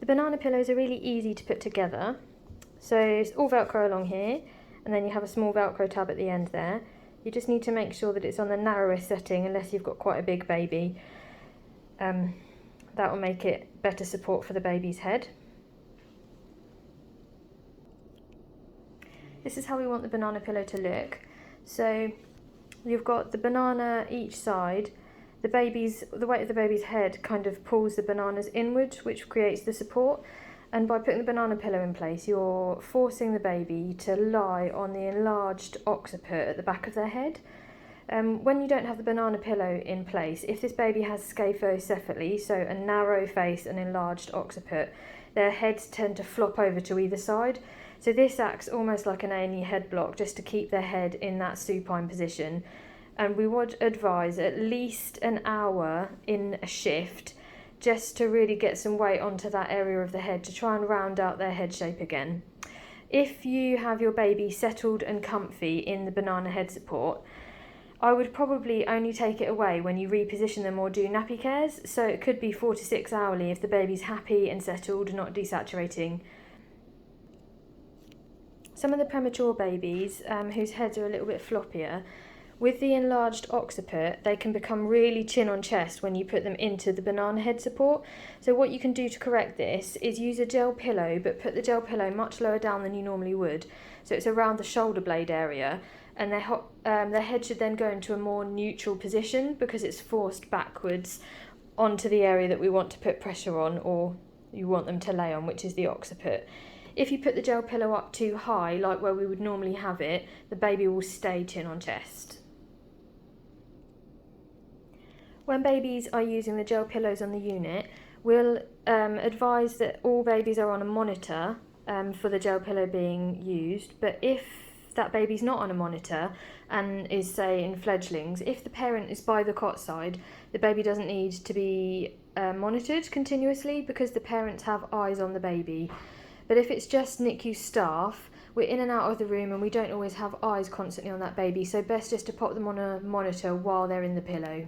The banana pillows are really easy to put together. So it's all Velcro along here, and then you have a small Velcro tab at the end there. You just need to make sure that it's on the narrowest setting unless you've got quite a big baby. That will make it better support for the baby's head. This is how we want the banana pillow to look. So you've got the banana each side. The weight of the baby's head kind of pulls the bananas inward, which creates the support. And by putting the banana pillow in place, you're forcing the baby to lie on the enlarged occiput at the back of their head. When you don't have the banana pillow in place, if this baby has scaphocephaly, so a narrow face and enlarged occiput, their heads tend to flop over to either side. So this acts almost like an A&E head block, just to keep their head in that supine position. And we would advise at least an hour in a shift, just to really get some weight onto that area of the head to try and round out their head shape again. If you have your baby settled and comfy in the banana head support, I would probably only take it away when you reposition them or do nappy cares. So it could be 4 to 6 hourly if the baby's happy and settled, not desaturating. Some of the premature babies whose heads are a little bit floppier, with the enlarged occiput, they can become really chin on chest when you put them into the banana head support. So what you can do to correct this is use a gel pillow, but put the gel pillow much lower down than you normally would. So it's around the shoulder blade area, and their head should then go into a more neutral position because it's forced backwards onto the area that we want to put pressure on, or you want them to lay on, which is the occiput. If you put the gel pillow up too high, like where we would normally have it, the baby will stay chin on chest. When babies are using the gel pillows on the unit, we'll advise that all babies are on a monitor for the gel pillow being used. But if that baby's not on a monitor and is, say, in fledglings, if the parent is by the cot side, the baby doesn't need to be monitored continuously because the parents have eyes on the baby. But if it's just NICU staff, we're in and out of the room and we don't always have eyes constantly on that baby, so best just to pop them on a monitor while they're in the pillow.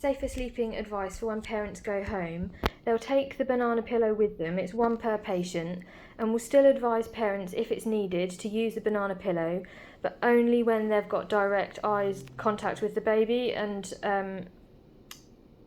Safer sleeping advice for when parents go home. They'll take the banana pillow with them, it's one per patient, and we'll still advise parents, if it's needed, to use the banana pillow, but only when they've got direct eyes contact with the baby, and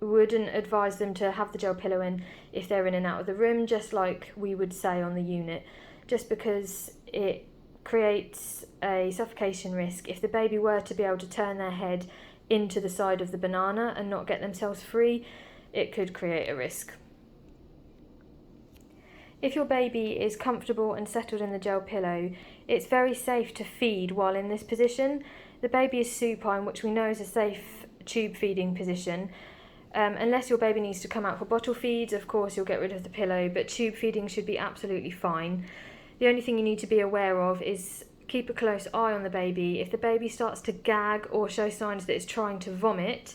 wouldn't advise them to have the gel pillow in if they're in and out of the room, just like we would say on the unit, just because it creates a suffocation risk. If the baby were to be able to turn their head into the side of the banana and not get themselves free, it could create a risk. If your baby is comfortable and settled in the gel pillow, it's very safe to feed while in this position. The baby is supine, which we know is a safe tube feeding position. Unless your baby needs to come out for bottle feeds, of course you'll get rid of the pillow, but tube feeding should be absolutely fine. The only thing you need to be aware of is keep a close eye on the baby. If the baby starts to gag or show signs that it's trying to vomit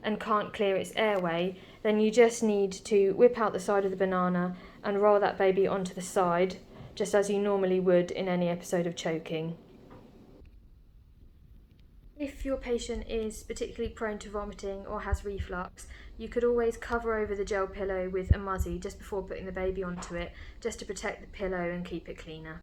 and can't clear its airway, then you just need to whip out the side of the banana and roll that baby onto the side, just as you normally would in any episode of choking. If your patient is particularly prone to vomiting or has reflux, you could always cover over the gel pillow with a muzzy just before putting the baby onto it, just to protect the pillow and keep it cleaner.